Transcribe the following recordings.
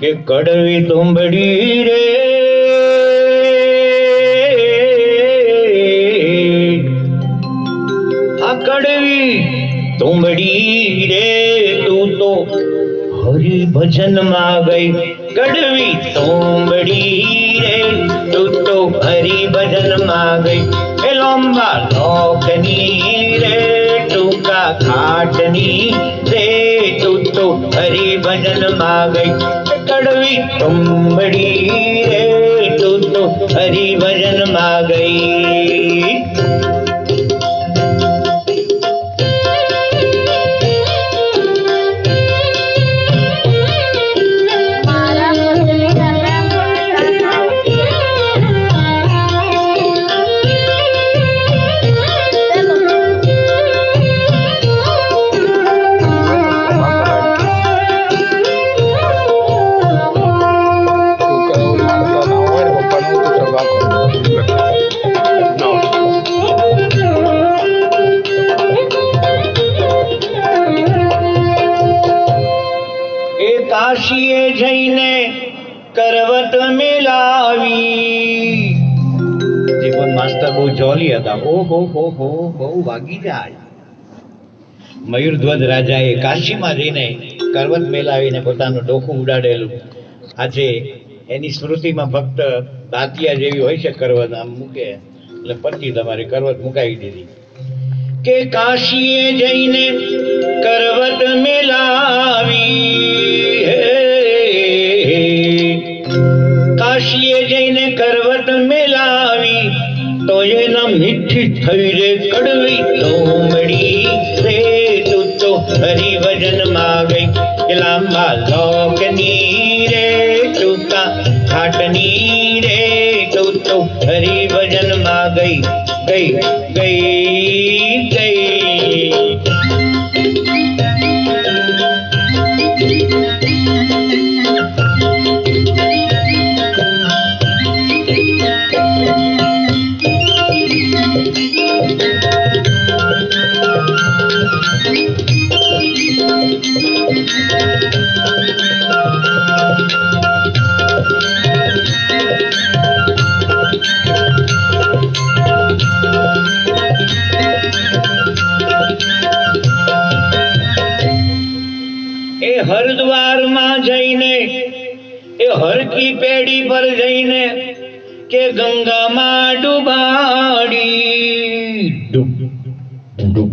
કે કડવી તુંબડી રે આ કડવી તુંબડી રે તું તો હરિભજન માં ગઈ કડવી તુંબડી રે તું તો હરિભજન માં ગઈ એ લાંબા લોકની રે ટૂંકા ઘાટની રે તું તો હરિભજન માં ગઈ કડવી તુંબડી રે તું તો હરિભજન માં ગઈ કાશીએ જઈને કરવત મેલાવી જીવન માસ્ટર બહુ જોલી હતા ઓહો હો હો બહુ વાગી જાય મયુરધ્વજ રાજાએ કાશીમાં જઈને કરવત મેલાવીને પોતાનું ડોકું ઉડાડેલું આજે એની સ્મૃતિમાં ફક્ત દાંતિયા જેવી હોય છે કરવત આમ મૂકે એટલે પછી તમારી કરવત મુકાવી દીધી કે કાશીએ જઈને કરવત મેલાવી કાશીએ જઈને કરવત મેલાવી તો એના મીઠી થઈ રે કડવી તુંબડી રે તું તો હરિભજન માં ગઈ લાંબા લોકની રે ટૂંકા ઘાટની રે તું તો હરિભજન માં ગઈ ગઈ ગઈ ગઈ હરદ્વાર માં જઈને એ હરકી પેડી પર જઈને કે ગંગામાં ડુબાડી ડૂબ ડૂબ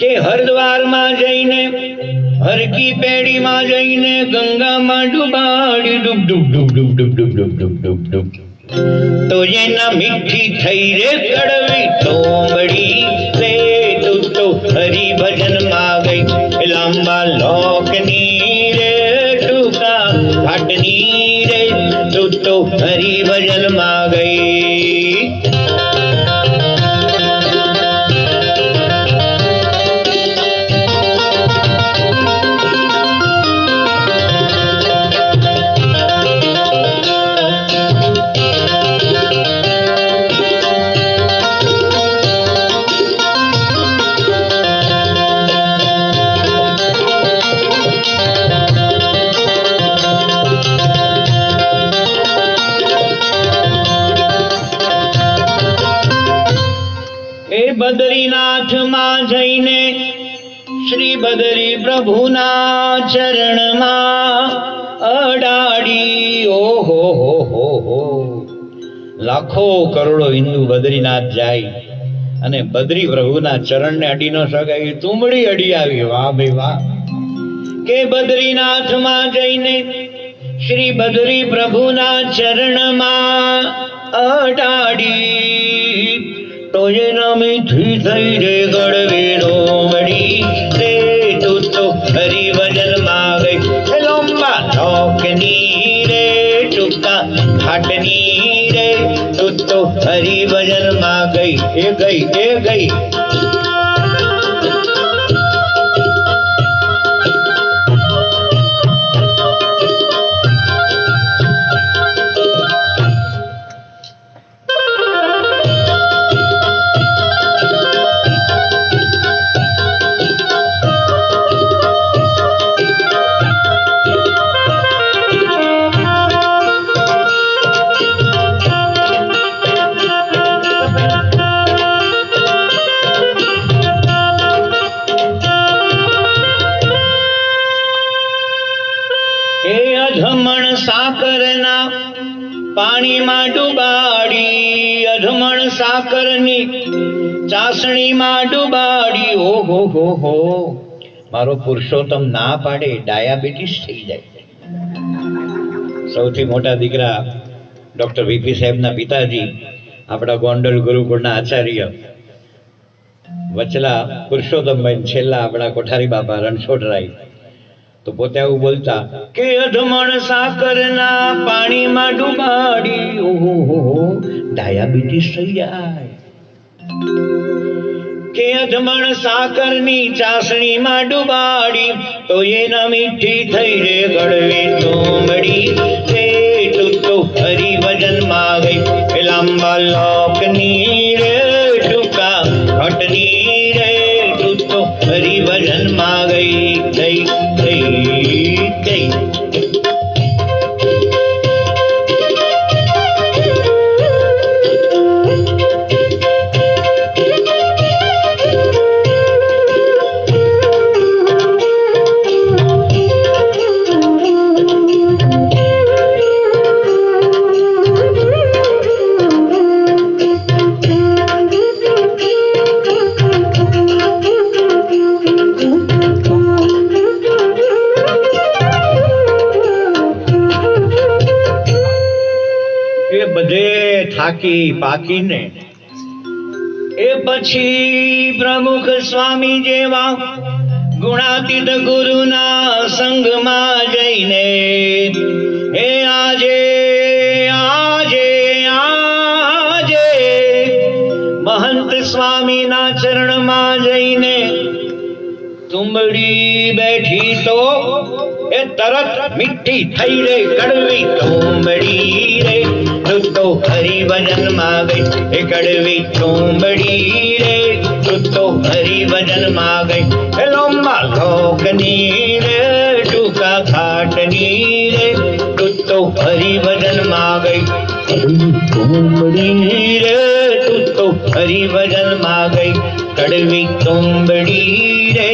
કે હરદ્વાર માં જઈને હરકી પેડી માં જઈને ગંગામાં ડુબાડી ડૂબ ડૂબ ડૂબ ડૂબ ડૂબ ડૂબ ડૂબ ડૂબ ડૂબ તો એના મીઠી થઈ રે કડવી તુંબડી રે તું તો હરિભજન માં ગઈ લાંબા લોકની રે ટૂંકા ઘાટની રે તું તો હરિભજન માં ગઈ બદ્રીનાથ માં જઈને શ્રી બદરી પ્રભુના ચરણમાં અડાડી ઓહો હો હો હો લાખો કરોડો હિન્દુ બદ્રીનાથ જાય અને બદ્રી પ્રભુના ચરણને અડી ન શકાય તુંબડી અડી આવી વાહ ભાઈ વાહ કે બદ્રીનાથ માં જઈને શ્રી બદરી પ્રભુના ચરણમાં અડાડી તો એના મીઠી થઈ રે ગળવી ડોમડી રે તું તો હરિભજન માં ગઈ લાંબા લોકની રે ટૂંકા ઘાટની રે તું તો હરિભજન માં ગઈ એ ગઈ એ ગઈ પાણીમાં ડુબાડી, અધમણ સાકરની ચાસણીમાં ડુબાડી. ઓહો હો હો, મારો પુરુષોત્તમ ના પાડે ડાયાબિટીસ થઈ જાય. સૌથી મોટા દીકરા ડોક્ટર વીપી સાહેબના પિતાજી, આપણા ગોંડલ ગુરુકુળના આચાર્ય વચલા પુરુષોત્તમભાઈ, છેલ્લા આપણા કોઠારી બાપા રણછોડરાય, તો પોતે આવું બોલતા કે અધમણ સાકરના પાણીમાં ડુબાડી, ઓહો ડાયાબિટીસ થઈ જાય. કે અધમણ સાકરની ચાસણીમાં ડુબાડી, તો એના મીઠી થઈ રે ગળવે ચોમડી. રે તું તો હરિભજન માં ગઈ, લાંબા લોકની રે ટૂંકા ઘટની રે. તું તો હરિભજન માં ગઈ ગઈ ગઈ ગઈ. થાકી પાકીને એ પછી પ્રમુખ સ્વામી જેવા ગુણાતીત ગુરુના સંગમાં જઈને એ આજે આજે આજે મહંત સ્વામીના ચરણમાં જઈને તુંબડી બેઠી તો એ તરત મીઠી થઈ રે કડવી તુંબડી રે. તું તો હરિભજન માં ગઈ એ કડવી તુંબડી રે. તું તો હરિભજન માં ગઈ એ લોંબા લોકની રે ટૂંકા ખાટની રે. તું તો હરિભજન માં ગઈ તુંબડી રે. તું તો હરિભજન માં ગઈ કડવી તુંબડી રે.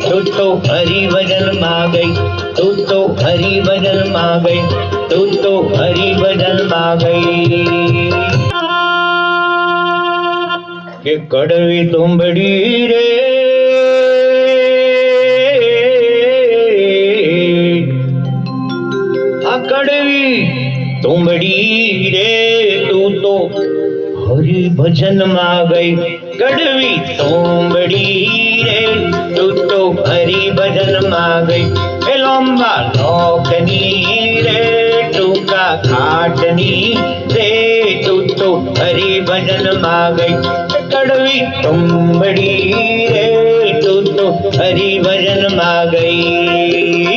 તું તો હરિભજન માં ગઈ. તું તો હરિભજન માં ગઈ. તું તો હરિભજન માં ગઈ. કે કડવી તુંબડી રે આ કડવી તુંબડી રે. તું તો હરિભજન માં ગઈ કડવી તુંબડી રે. તું તો હરિભજન માં ગઈ એ લોંબા લોકની રે ટૂંકા ખાટની રે. તું તો હરિભજન માં ગઈ કડવી તુંબડી રે. તું તો હરિભજન માં ગઈ.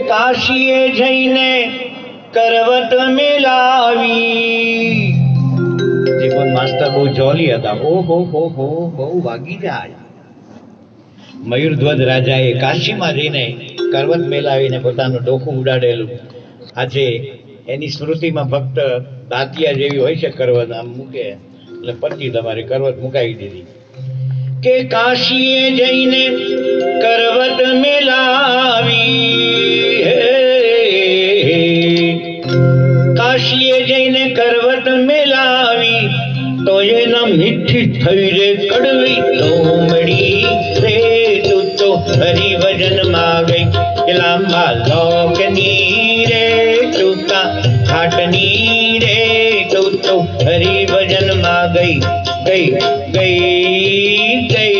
કાશીએ જઈને કરવત મેલાવી. જીવન માસ્ટર બહુ જોલી હતા. ઓહો હો હો, બહુ વાગી જાય. મયુરધ્વજ રાજાએ કાશીમાં જઈને કરવત મેલાવીને પોતાનું ડોકું ઉડાડેલું. આજે એની સ્મૃતિમાં ફક્ત દાંતિયા જેવી હોય છે કરવત, આમ મૂકે એટલે પતી તમારી કરવત મુકાવી દીધી. કે કાશીએ જઈને કરવત મેલાવી. કાશીએ જઈને કરવત મેલાવી તો એના મીઠી થઈ રે કડવી તુંબડી રે. તું તો હરિભજન માં ગઈ લાંબા લોકની રે ટૂંકા ખાટની રે. તું તો હરિભજન માં ગઈ ગઈ ગઈ ગઈ.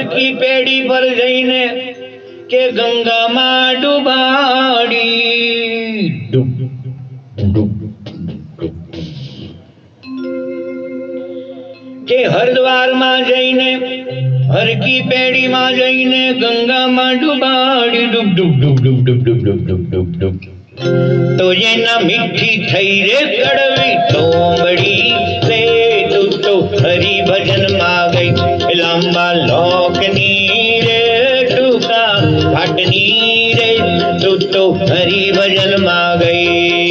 હરકી પેડી પર જઈને કે ગંગામાં ડુબાડી ડૂબ ડૂબ કે હરદ્વારમાં જઈને હરકી પેડીમાં જઈને ગંગામાં ડુબાડી ડૂબ ડૂબ ડૂબ ડૂબ ડૂબ ડૂબ ડૂબ ડૂબ ડૂબ તો એના મીઠી થઈ રે કડવી તોમડી રે તું તો હરી ભજન માં ગઈ લાંબા લોકની રે ટૂંકા ઘાટની રે તું તો હરી ભજન માં ગઈ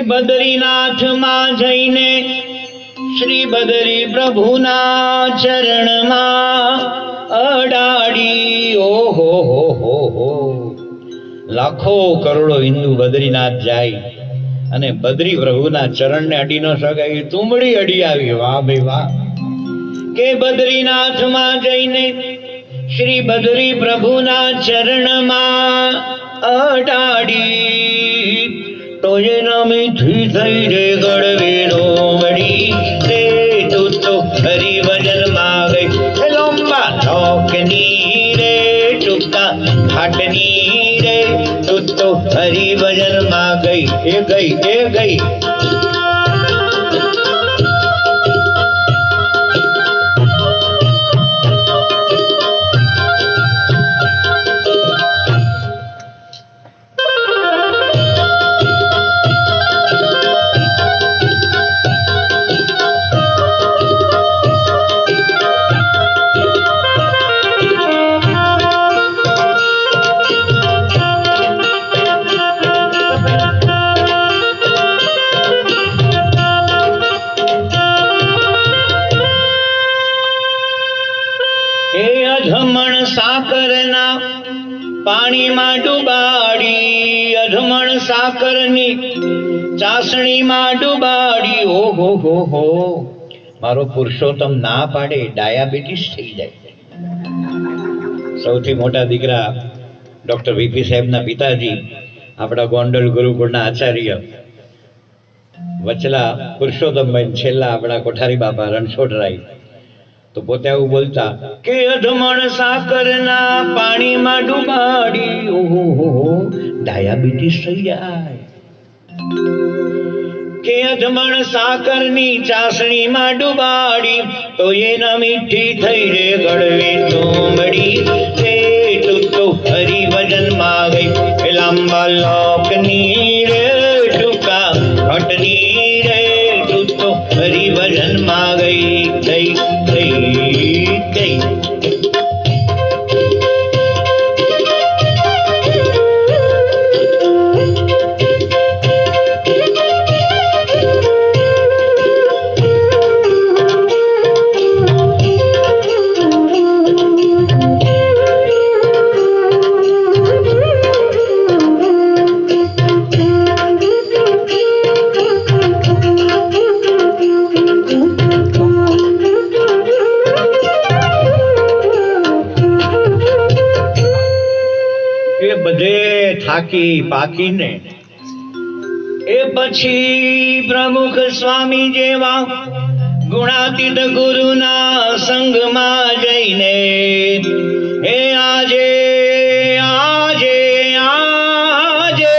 બદ્રીનાથ માં જઈને શ્રી બદ્રી પ્રભુના ચરણમાં અડાડી ઓહો હો હો લાખો કરોડો હિન્દુ બદ્રીનાથ જાય અને બદ્રી પ્રભુના ચરણને અડી ન શકાય તુંબડી અડી આવી વાહ ભાઈ વાહ કે બદ્રીનાથ માં જઈને શ્રી બદ્રી પ્રભુના ચરણમાં અડાડી તો એના મીઠી થઈ રે ગળવી ડોમડી રે તું તો હરી ભજન માં ગઈ લાંબા લોકની રે ટૂંકા ઘાટની રે તું તો હરી ભજન માં ગઈ એ ગઈ એ ગઈ અધમણ સાકરના પાણીમાં ડુબાડી અધમણ સાકરની ચાસણીમાં ડુબાડી ઓહો હો મારો પુરુષોત્તમ ના પાડે ડાયાબિટીસ થઈ જાય સૌથી મોટા દીકરા ડોક્ટર વીપી સાહેબના પિતાજી આપણા ગોંડલ ગુરુકુળના આચાર્ય વચલા પુરુષોત્તમભાઈ છેલ્લા આપણા કોઠારી બાપા રણછોડરાય તો પોતે આવું બોલતા કે અધમણ સાકરના પાણીમાં ડુબાડી ઓહો ડાયાબિટીસ થઈ જાય કે અધમણ સાકરની ચાસણીમાં ડુબાડી તો એના મીઠી થઈ રે ગળવી તોમડી રે તું તો હરી ભજન માં ગઈ લાંબા લોકની રે ટૂંકા ઘટની રે તું તો હરી ભજન માં ગઈ ગઈ ગઈ બધે થાકી પાકીને એ પછી પ્રમુખ સ્વામી જેવા ગુણાતીત ગુરુના સંગમાં જઈને એ આજે આજે આજે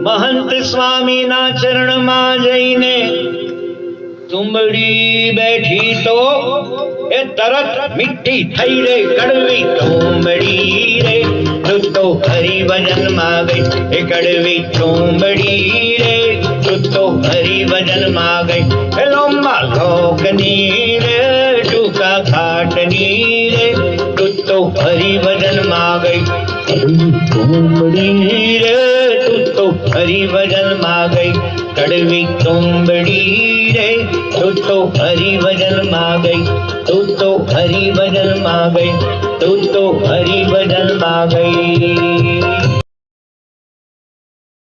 મહંત સ્વામીના ચરણમાં જઈને તુંબડી બેઠી તો એ તરત મીઠી થઈ રે કડવી તુંબડી રે તું તો હરી ભજન માં ગઈ એ કડવી તુંબડી રે તું તો હરી ભજન માં ગઈ એ લાંબા લોકની રે ટૂંકા ઘાટની રે તું તો હરી ભજન માં ગઈ તુંબડી રે તું તો હરી ભજન માં ગઈ કડવી તુંબડી રે तू तो हरि भजन में गई, तू तो हरि भजन में गई, तू तो हरि भजन में गई।